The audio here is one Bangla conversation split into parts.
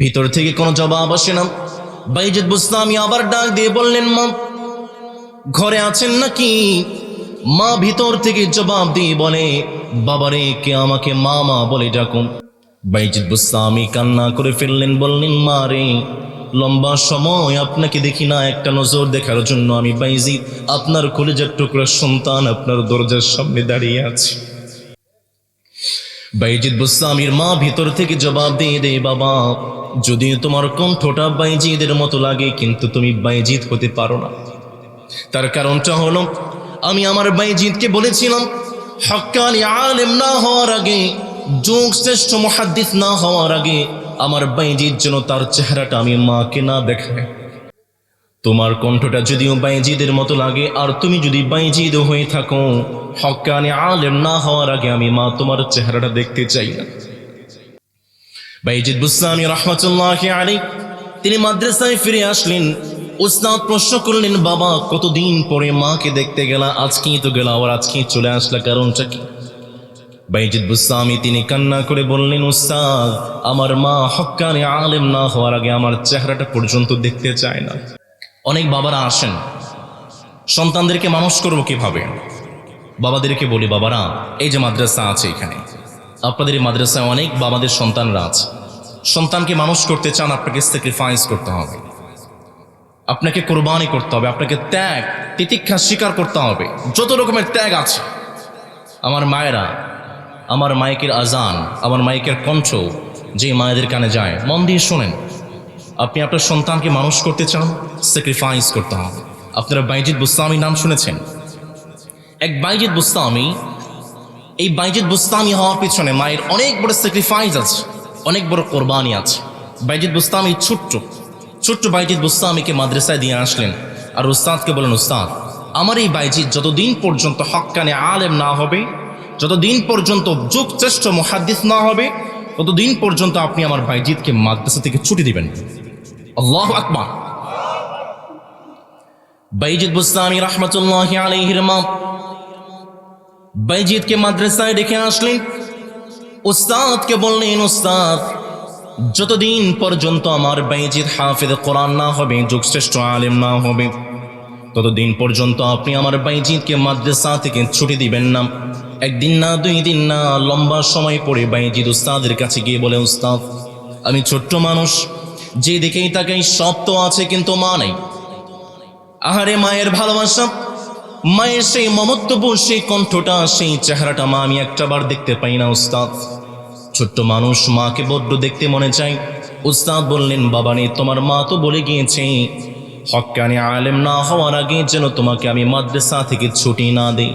ভিতর থেকে কোনো জবাব আসে না। বাইজিদ বুস্তামি আবার ডাক দিয়ে বললেন, মা ঘরে আছেন নাকি? মা ভিতর থেকে জবাব দিয়ে বলে, বাবারে, কে আমাকে মামা বলে ডাকুন। বাইজিদ বুস্তামি কান্না করে ফেললেন, বললেন, মা রে, লম্বা সময় আপনাকে দেখি না, একটা নজর দেখার জন্য আমি বাইজিদ, আপনার কলিজার টুকরা সন্তান, আপনার দরজার সামনে দাঁড়িয়ে আছি। বাইজিদ বুস্তামির মা ভিতর থেকে জবাব দিয়ে দে, বাবা, যদিও তোমার কণ্ঠটা বাইজিদের মতো লাগে, কিন্তু তুমি বাইজিদ হতে পারো না। তার কারণটা হলো, আমি আমার বাইজিদকে বলেছিলাম, হক্কানি আলেম না হওয়ার আগে, যুগ শ্রেষ্ঠ মুহাদ্দিস না হওয়ার আগে, আমার বাইজিদ যেন তার চেহারাটা আমি মাকে না দেখায়। তোমার কণ্ঠটা যদিও বাইজিদের মতো লাগে, আর তুমি যদি বাইজিদ হয়ে থাকো, হক্কানি আলেম না হওয়ার আগে আমি মা তোমার চেহারাটা দেখতে চাই না। বাইজিদ বুস্তামি রাহমাতুল্লাহি আলাইহি তিনি মাদ্রাসায় ফিরে আসলেন। উস্তাদ প্রশ্ন করলেন, বাবা, কতদিন পরে মাকে দেখতে গেলা? আজকেই তো গেলা, আবার আজকেই চলে আসলা, কারণটা কি? বাইজিদ বুস্তামি তিনি কান্না করে বললেন, উস্তাদ, আমার মা হক্কানি আলেম না হওয়ার আগে আমার চেহারাটা পর্যন্ত দেখতে চায় না। অনেক বাবারা আসেন, সন্তানদেরকে মানুষ করবো কিভাবে? বাবাদেরকে বলি, বাবারা, এই যে মাদ্রাসা আছে এখানে, আপনাদের এই মাদ্রাসায় অনেক বাবাদের সন্তানরা আছে। সন্তানকে মানুষ করতে চান, আপনাকে স্যাক্রিফাইস করতে হবে, আপনাকে কোরবানি করতে হবে, আপনাকে ত্যাগ তিতিক্ষা স্বীকার করতে হবে। যত রকমের ত্যাগ আছে। আমার মায়েরা, আমার মাইকের আজান, আমার মাইকের কণ্ঠ যে মায়েদের কানে যায়, মন দিয়ে শোনেন। আপনি আপনার সন্তানকে মানুষ করতে চান, স্যাক্রিফাইস করতে হবে। আপনারা বাইজিদ বুস্তামি নাম শুনেছেন? এক বাইজিদ বুস্তামি, এই বাইজিদ বুস্তামি হওয়ার পিছনে মায়ের অনেক বড় স্যাক্রিফাইস আছে, অনেক বড় কোরবানি আছে। বাইজিদ বুস্তামি ছোট্ট বাইজিদ বুস্তামিকে মাদ্রাসায় দিয়ে আসলেন, আর উস্তাদকে বলেন, উস্তাদ, আমার এই বাইজিদ যতদিন পর্যন্ত হক্কানে আলেম না হবে, যতদিন পর্যন্ত যুগ শ্রেষ্ঠ মুহাদ্দিস না হবে, ততদিন পর্যন্ত আপনি আমার বাইজিদকে মাদ্রাসা থেকে ছুটি দিবেন। আল্লাহু আকবার। বাইজিদ বুস্তামি রাহমাতুল্লাহি আলাইহির মা বাইজিদকে মাদ্রাসায় ডেকে আসলেন। উস্তাদকে বললেন, উস্তাদ, যতদিন পর্যন্ত আমার বাইজিদ হাফেজ কোরআন না হবে, যুগশ্রেষ্ঠ আলেম না হবে, ততদিন পর্যন্ত আপনি আমার বাইজিদকে মাদ্রাসা থেকে ছুটি দিবেন না। একদিন না, 2 দিন না, লম্বা সময় পরে বাইজিদ উস্তাদের কাছে গিয়ে বলে, উস্তাদ, আমি ছোট্ট মানুষ, যে দিকেই তাকাই সব তো আছে, কিন্তু মা নেই। আহারে, মায়ের ভালোবাসা, মায়ের সেই মমত্ববোধ, সেই কণ্ঠটা, সেই চেহারাটা মা আমি একটাবার দেখতে পাই না উস্তাদ। ছোট্ট মানুষ, মাকে বড্ড দেখতে মনে চাই। উস্তাদ বললেন, বাবারে, তোমার মা তো বলে গিয়েছে, হক্কানি আলেম না হওয়ার আগে যেন তোমাকে আমি মাদ্রাসা থেকে ছুটি না দেই।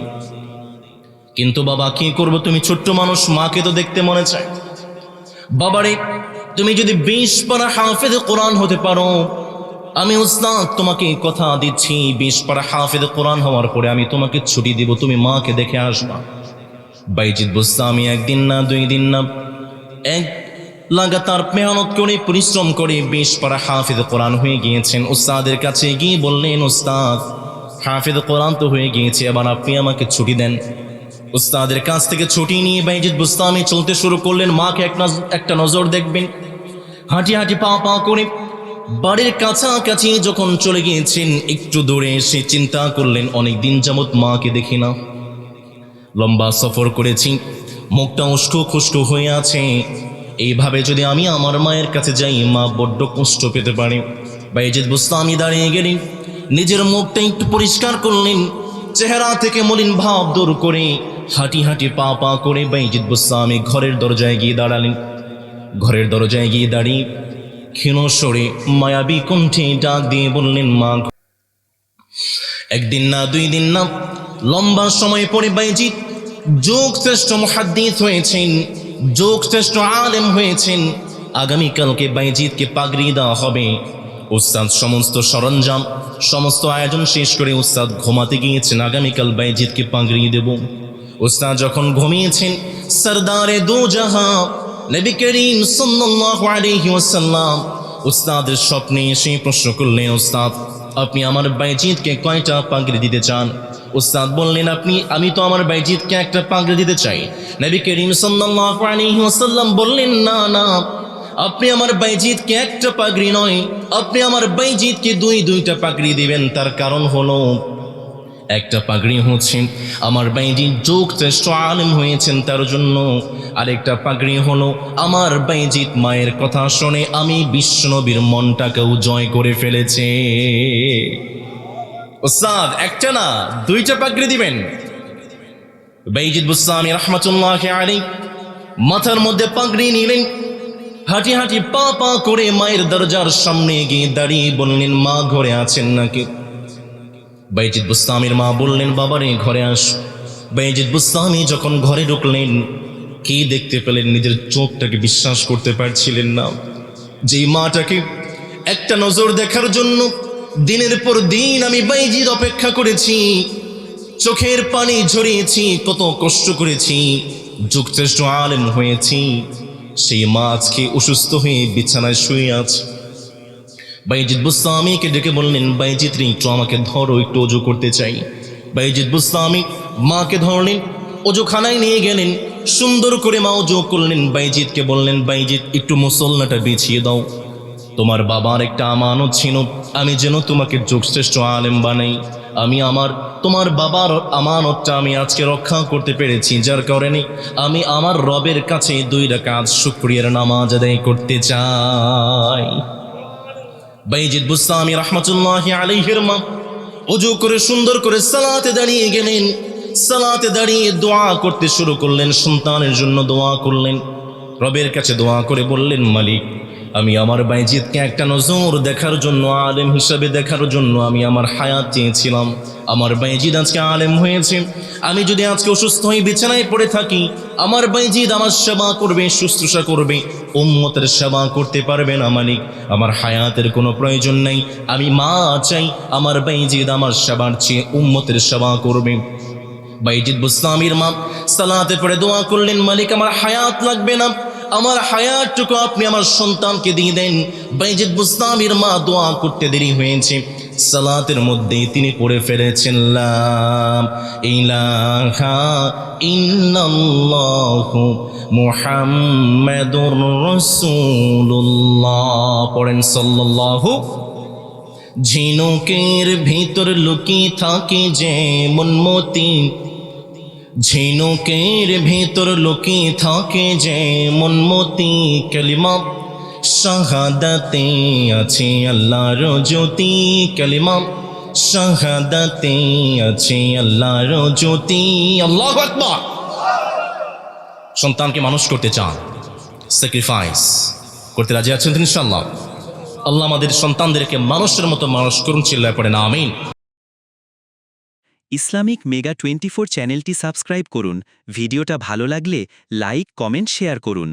কিন্তু বাবা, কি করব, তুমি ছোট্ট মানুষ, মাকে তো দেখতে মনে চায়। বাবারে, তুমি যদি 20 পারা হাফেজ কোরআন হতে পারো, আমি উস্তাদ তোমাকে কথা দিচ্ছি, 20 পারা হাফেজ কোরআন হওয়ার পরে আমি তোমাকে ছুটি দিব, তুমি মাকে দেখে আসবা। বাইজিদ বুস্তামি একদিন না, 2 দিন না, এক লাগাতার মেহনত করে, পরিশ্রম করে 20 পারা হাফেজ কোরআন হয়ে গিয়েছেন। উস্তাদের কাছে গিয়ে বললেন, উস্তাদ, হাফেজ কোরআন তো হয়ে গিয়েছে, এবার আপনি আমাকে ছুটি দেন। উস্তাদের কাছ থেকে ছুটি নিয়ে বাইজিদ বুস্তামি চলতে শুরু করলেন। মাকে একটা নজর দেখবেন। হাঁটি হাঁটি পা পা করে বাড়ির কাছাকাছি যখন চলে গিয়েছেন, একটু দূরে এসে চিন্তা করলেন, অনেক দিন যাবৎ মাকে দেখি না, লম্বা সফর করেছি, মুখটা উস্কো খুস্কো হয়ে আছে, এইভাবে যদি আমি আমার মায়ের কাছে যাই, মা বড্ড কষ্ট পেতে পারে। বাইজিদ বুস্তামি দাঁড়িয়ে গেলেন, নিজের মুখটা একটু পরিষ্কার করলেন, চেহারা থেকে মলিন ভাব দূর করে হাঁটি হাঁটি পা পা করে বাইজিদ বুস্তামি ঘরের দরজায় গিয়ে দাঁড়ালেন। ঘরের দরজায় গিয়ে দাঁড়িয়ে ক্ষীণ স্বরে মায়াবী কণ্ঠে ডাক দিয়ে বললেন, মা। একদিন না, 2 দিন না, লম্বা সময় পরে বাইজিদ যুগ শ্রেষ্ঠ মুহাদ্দিস হয়েছেন, যুগ শ্রেষ্ঠ আলেম হয়েছেন। আগামীকালকে বাইজিদকে পাগড়ি দেওয়া হবে। উস্তাদ সমস্ত সরঞ্জাম, সমস্ত আয়োজন শেষ করে উস্তাদ ঘুমাতে গিয়েছেন, আগামীকাল বাইজিদকে পাগড়ি দেব। উস্তাদ যখন ঘুমিয়েছেন, সরদারে দো জাহাঁ নবী করিম সাল্লাল্লাহু আলাইহি ওয়াসাল্লাম উস্তাদের স্বপ্নে এসে প্রশ্ন করলেন, উস্তাদ, আপনি আমার বাইজিদকে কয়টা পাগড়ি দিতে চান? উস্তাদ বললেন, আমি তো আমার বাইজিদকে একটা পাগড়ি দিতে চাই। নবী করিম সাল্লাল্লাহু আলাইহি ওয়াসাল্লাম বললেন, না না, আপনি আমার বাইজিদকে একটা পাগড়ি নয়, আপনি আমার বাইজিদকে দুইটা পাগড়ি দিবেন। তার কারণ হলো, একটা পাগড়ি হচ্ছে আমার বাইজিদ যুগশ্রেষ্ঠ আলেম হয়েছেন তার জন্য, আরেকটা পাগড়ি হলো আমার বাইজিদ মায়ের কথা শুনে আমি বিশ্বনবীর মনটাকেও জয় করে ফেলেছে। ওস্তাদ একটা না দুইটা পাগড়ি দিবেন। বাইজিদ বুস্তামি রহমাতুল্লাহি আলাইহি মাথার মধ্যে পাগড়ি নিলেন, হাঁটি হাঁটি পা পা করে মায়ের দরজার সামনে গিয়ে দাঁড়িয়ে বললেন, মা ঘরে আছেন নাকি? বাইজিদ বুস্তামির মা বললেন, বাবারে ঘরে আস। বাইজিদ বুস্তামি যখন ঘরে ঢুকলেন, কি দেখতে পেলেন নিজের চোখটাকে বিশ্বাস করতে পারছিলেন না। যেই মাটাকে একটা নজর দেখার জন্য দিনের পর দিন আমি বাইজিদ অপেক্ষা করেছি, চোখের পানি ঝরিয়েছি, কত কষ্ট করেছি, যুগশ্রেষ্ঠ আলেম হয়েছি, সেই মা আজকে অসুস্থ হয়ে বিছানায় শুয়ে আছে। বাইজিদ বুস্তামিকে ডেকে বললেন, বাইজিদ রে একটু আমাকে ধরো, একটু ওযু করতে চাই। বাইজিদ বুস্তামি মাকে ধরলেন, ওযুখানায় নিয়ে গেলেন, সুন্দর করে মা ওযু করলেন। বাইজিদকে বললেন, বাইজিদ একটু মুসল্লাটা বিছিয়ে দাও, তোমার বাবার একটা আমানত ছিল, আমি যেন তোমাকে যুগশ্রেষ্ঠ আলেম বানাই। আমি তোমার বাবার আমানতটা আমি আজকে রক্ষা করতে পেরেছি, যার কারণে আমি আমার রবের কাছে 2 রাকাত শুকরিয়ার নামাজ আদায় করতে চাই। বাইজিদ বুস্তামি রহমাতুল্লাহি আলাইহির মা ওযু করে সুন্দর করে সালাতে দাঁড়িয়ে গেলেন। সালাতে দাঁড়িয়ে দোয়া করতে শুরু করলেন, সন্তানের জন্য দোয়া করলেন, রবের কাছে দোয়া করে বললেন, মালিক আমি আমার বাইজিদকে একটা নজর দেখার জন্য, আলেম হিসাবে দেখার জন্য আমি আমার হায়াত চেয়েছিলাম। আমার বাইজিদ আজকে আলেম হয়েছে, আমি যদি আজকে অসুস্থ হয়ে বিছানায় পড়ে থাকি, আমার বাইজিদ আমার সেবা করবে, শুশ্রূষা করবে, উম্মতের সেবা করতে পারবে না। মালিক আমার হায়াতের কোনো প্রয়োজন নেই, আমি মা চাই, আমার বাইজিদ আমার সেবার চেয়ে উম্মতের সেবা করবে। বাইজিদ বুস্তামির মা সালাতে পড়ে দোয়া করলেন, মালিক আমার হায়াত লাগবে না, আমার হায়াতটুকু আপনি আমার সন্তানকে দিয়ে দেন। বাইজিদ বুস্তামির মা দোয়া করতে দেরি হয়েছে, সালাতের মধ্যে তিনি পড়ে ফেলেছেন, লা ইলাহা ইল্লাল্লাহু মুহাম্মাদুর রাসূলুল্লাহ। পড়েন সাল্লাল্লাহু। ঝিনুকের ভিতর লুকিয়ে থাকে যেমন মতি, ঝিনুকের ভিতর লুকিয়ে থাকে যেমন মতি, কালিমা শাহাদাতে আছে আল্লাহর জ্যোতি, কালিমা শাহাদাতে আছে আল্লাহর জ্যোতি। আল্লাহু আকবার। সন্তানকে মানুষ করতে চান, স্যাক্রিফাইস করতে রাজি আছেন তো ইনশাআল্লাহ? আল্লাহ আমাদের সন্তানদেরকে মানুষের মতো মানুষ করুন, চিল্লায় পড়েন আমিন। ইসলামিক মেগা 24 চ্যানেলটি সাবস্ক্রাইব করুন। ভিডিওটা ভালো লাগলে লাইক, কমেন্ট, শেয়ার করুন।